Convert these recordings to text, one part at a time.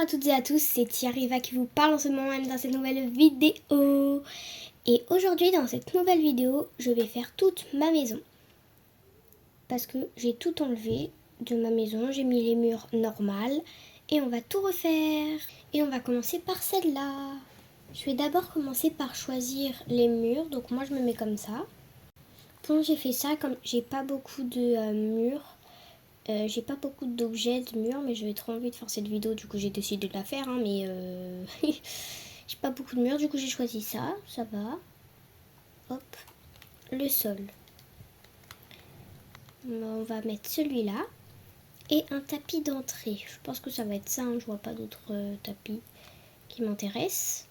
à toutes et à tous, c'est Tiariva qui vous parle en ce moment même dans cette nouvelle vidéo. Et aujourd'hui dans cette nouvelle vidéo, je vais faire toute ma maison. Parce que j'ai tout enlevé de ma maison, j'ai mis les murs normales et on va tout refaire. Et on va commencer par celle-là. Je vais d'abord commencer par choisir les murs, donc moi je me mets comme ça. Quand j'ai fait ça, comme j'ai pas beaucoup de murs, j'ai pas beaucoup d'objets de mur, mais j'avais trop envie de faire cette vidéo, du coup j'ai décidé de la faire, hein, mais j'ai pas beaucoup de murs, du coup j'ai choisi ça, ça va. Hop, le sol. On va mettre celui-là et un tapis d'entrée. Je pense que ça va être ça, hein, je vois pas d'autres tapis qui m'intéressent.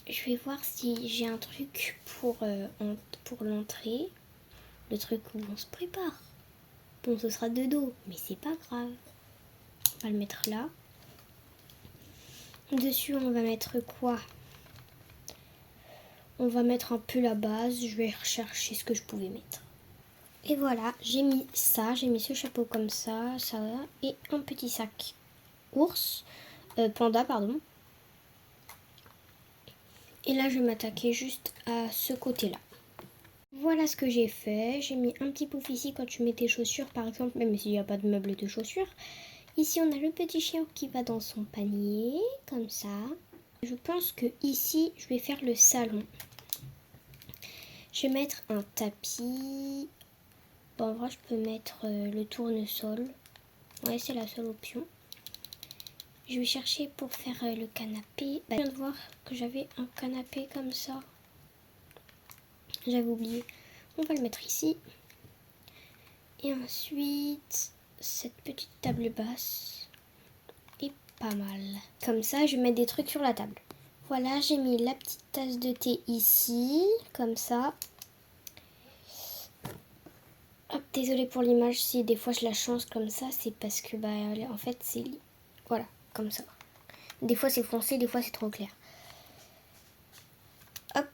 Je vais voir si j'ai un truc pour l'entrée, le truc où on se prépare. Bon, ce sera de dos, mais c'est pas grave. On va le mettre là. Dessus, on va mettre quoi? On va mettre un peu la base. Je vais rechercher ce que je pouvais mettre. Et voilà, j'ai mis ça. J'ai mis ce chapeau comme ça, et un petit sac ours, panda, pardon. Et là, je vais m'attaquer juste à ce côté-là. Voilà ce que j'ai fait. J'ai mis un petit pouf ici quand tu mets tes chaussures, par exemple, même s'il n'y a pas de meuble de chaussures. Ici, on a le petit chien qui va dans son panier, comme ça. Je pense que ici, je vais faire le salon. Je vais mettre un tapis. Bon, en vrai, je peux mettre le tournesol. Ouais, c'est la seule option. Je vais chercher pour faire le canapé. Je viens de voir que j'avais un canapé comme ça. J'avais oublié. On va le mettre ici. Et ensuite, cette petite table basse est pas mal. Comme ça, je vais mettre des trucs sur la table. Voilà, j'ai mis la petite tasse de thé ici, comme ça. Hop, désolée pour l'image, si des fois je la change comme ça, c'est parce que, en fait, c'est... Voilà, comme ça. Des fois c'est foncé, des fois c'est trop clair. Hop,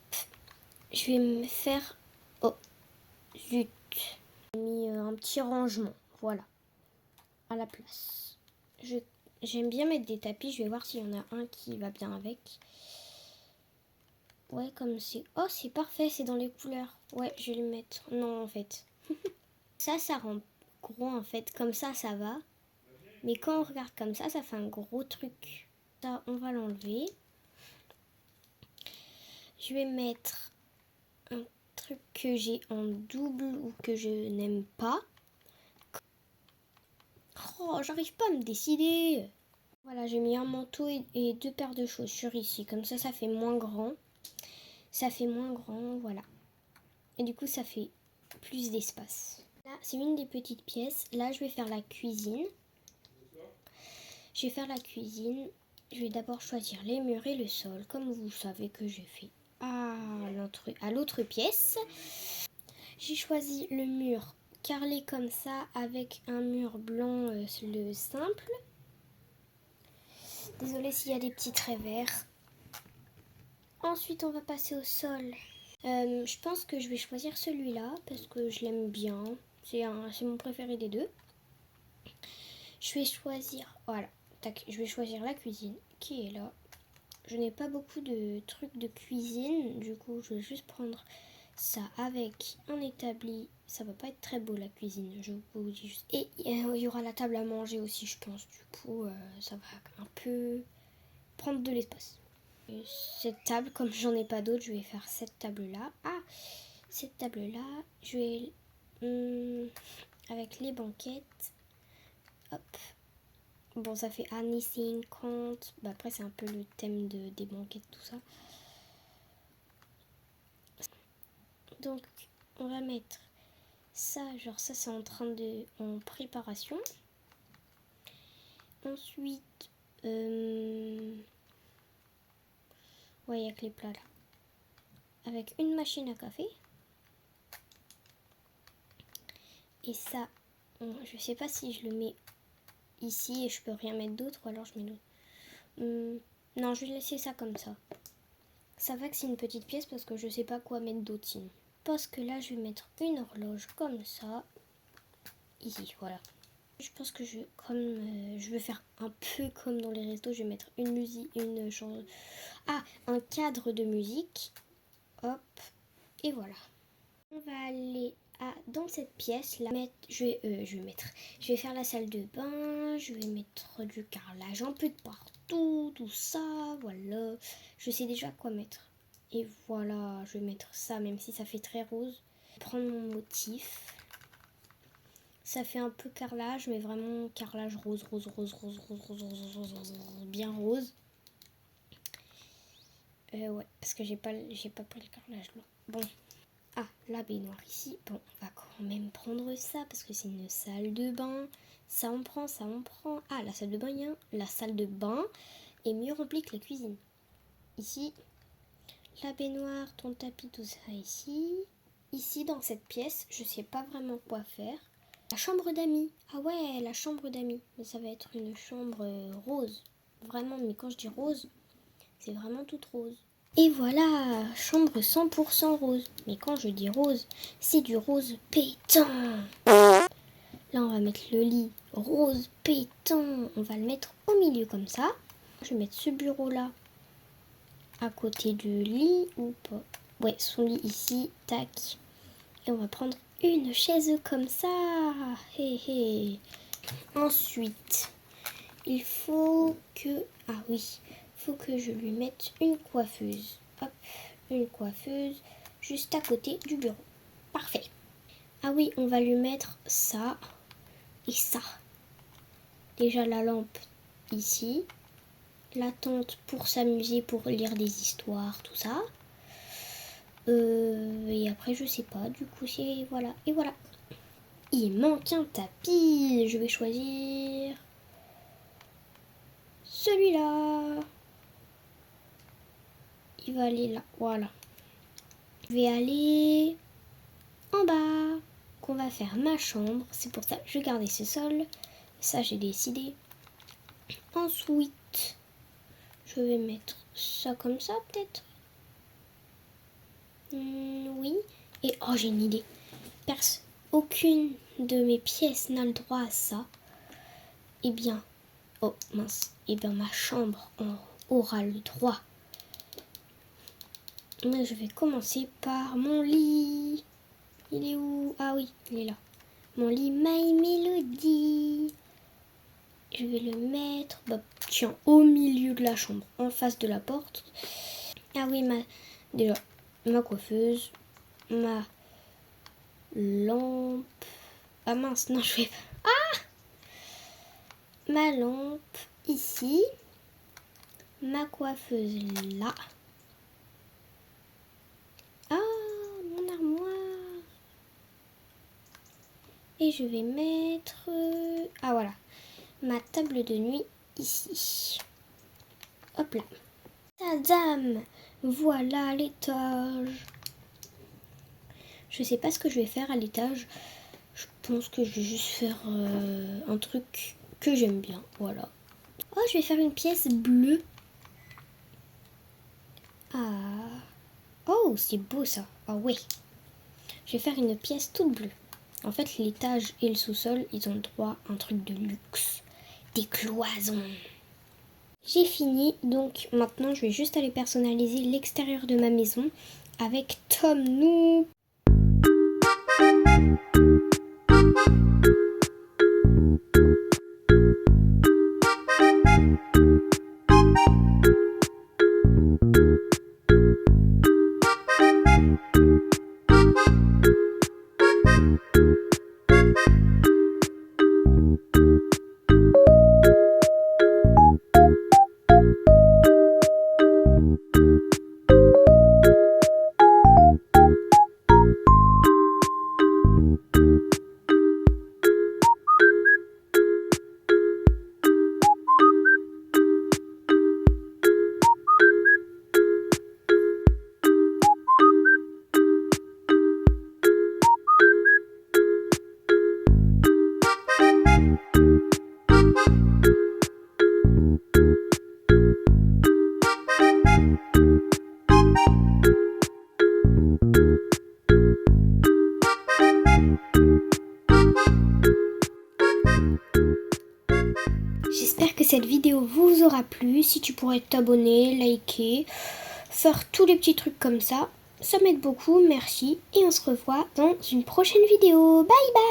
je vais me faire... Oh, zut. J'ai mis un petit rangement, voilà, à la place. J'aime bien mettre des tapis, je vais voir s'il y en a un qui va bien avec. Ouais, comme c'est... Oh, c'est parfait, c'est dans les couleurs. Ouais, je vais le mettre. Non, en fait. Ça rend gros, en fait. Comme ça va. Mais quand on regarde comme ça fait un gros truc. Ça, on va l'enlever. Je vais mettre un truc que j'ai en double ou que je n'aime pas. Oh, j'arrive pas à me décider. Voilà, j'ai mis un manteau et deux paires de chaussures ici. Comme ça fait moins grand. Ça fait moins grand, voilà. Et du coup, ça fait plus d'espace. Là, c'est une des petites pièces. Là, je vais faire la cuisine. Je vais faire la cuisine. Je vais d'abord choisir les murs et le sol, comme vous savez que j'ai fait à l'autre pièce. J'ai choisi le mur carrelé comme ça avec un mur blanc, le simple. Désolée s'il y a des petits traits verts. Ensuite, on va passer au sol. Je pense que je vais choisir celui-là parce que je l'aime bien. C'est mon préféré des deux. Je vais choisir, voilà, tac, je vais choisir la cuisine qui est là. Je n'ai pas beaucoup de trucs de cuisine, du coup je vais juste prendre ça avec un établi. Ça va pas être très beau la cuisine, je vous dis juste. Et il y aura la table à manger aussi, je pense. Du coup, ça va un peu prendre de l'espace. Cette table, comme j'en ai pas d'autres, je vais faire cette table-là. Ah, cette table-là, je vais avec les banquettes. Hop. Bon, ça fait années 50. Après, c'est un peu le thème des banquettes, tout ça. Donc, on va mettre ça. Genre, ça, c'est en préparation. Ensuite, ouais, il y a que les plats là. Avec une machine à café. Et ça, je sais pas si je le mets ici et je peux rien mettre d'autre, ou alors je mets l'autre. Non, je vais laisser ça comme ça. Ça va que c'est une petite pièce parce que je sais pas quoi mettre d'autre sinon. Parce que là, je vais mettre une horloge comme ça. Ici, voilà. Je pense que je veux faire un peu comme dans les restos, je vais mettre une musique, un cadre de musique. Hop, et voilà. On va aller dans cette pièce là. Je vais faire la salle de bain. Je vais mettre du carrelage un peu de partout, tout ça. Voilà, je sais déjà quoi mettre. Et voilà, je vais mettre ça, même si ça fait très rose. Prendre mon motif. Ça fait un peu carrelage, mais vraiment carrelage rose, bien rose. Ouais, parce que j'ai pas pris le carrelage là. Bon. Ah, la baignoire ici. Bon, on va quand même prendre ça parce que c'est une salle de bain. Ça on prend. Ah, la salle de bain, la salle de bain est mieux remplie que la cuisine. Ici, la baignoire, ton tapis, tout ça ici. Ici, dans cette pièce, je sais pas vraiment quoi faire. La chambre d'amis. Ah ouais, la chambre d'amis. Mais ça va être une chambre rose. Vraiment, mais quand je dis rose, c'est vraiment toute rose. Et voilà, chambre 100% rose. Mais quand je dis rose, c'est du rose pétant. Là, on va mettre le lit rose pétant. On va le mettre au milieu comme ça. Je vais mettre ce bureau-là à côté du lit ou pas. Ouais, son lit ici, tac. Et on va prendre une chaise comme ça. Hé hé. Ensuite, il faut que... Ah oui, il faut que je lui mette une coiffeuse. Hop, une coiffeuse juste à côté du bureau. Parfait. Ah oui, on va lui mettre ça et ça. Déjà la lampe ici. La tente pour s'amuser, pour lire des histoires, tout ça. Et après, je sais pas. Du coup, c'est... Voilà. Et voilà. Il manque un tapis. Je vais choisir celui-là. Il va aller là. Voilà. Je vais aller en bas. Qu'on va faire ma chambre. C'est pour ça que je vais garder ce sol. Ça, j'ai décidé. Ensuite, je vais mettre ça comme ça, peut-être. Oui. Et oh, j'ai une idée. Aucune de mes pièces n'a le droit à ça. Eh bien, oh mince. Eh bien, ma chambre aura le droit. Mais je vais commencer par mon lit. Il est où? Ah oui, il est là. Mon lit My Melody. Je vais le mettre, tiens, au milieu de la chambre, en face de la porte. Ah oui, déjà, ma coiffeuse, ma lampe. Ah mince, non, je vais pas. Ma lampe ici. Ma coiffeuse là. Ah, mon armoire. Et je vais mettre... Ah voilà, ma table de nuit ici. Hop là. Tadam! Voilà l'étage. Je sais pas ce que je vais faire à l'étage. Je pense que je vais juste faire un truc que j'aime bien. Voilà. Oh, je vais faire une pièce bleue. Ah. Oh, c'est beau ça. Ah ouais. Je vais faire une pièce toute bleue. En fait, l'étage et le sous-sol, ils ont le droit à un truc de luxe. Des cloisons. J'ai fini, donc maintenant je vais juste aller personnaliser l'extérieur de ma maison avec Tom Nook. que cette vidéo vous aura plu. Si tu pourrais t'abonner, liker, faire tous les petits trucs comme ça m'aide beaucoup, merci. Et on se revoit dans une prochaine vidéo. Bye bye!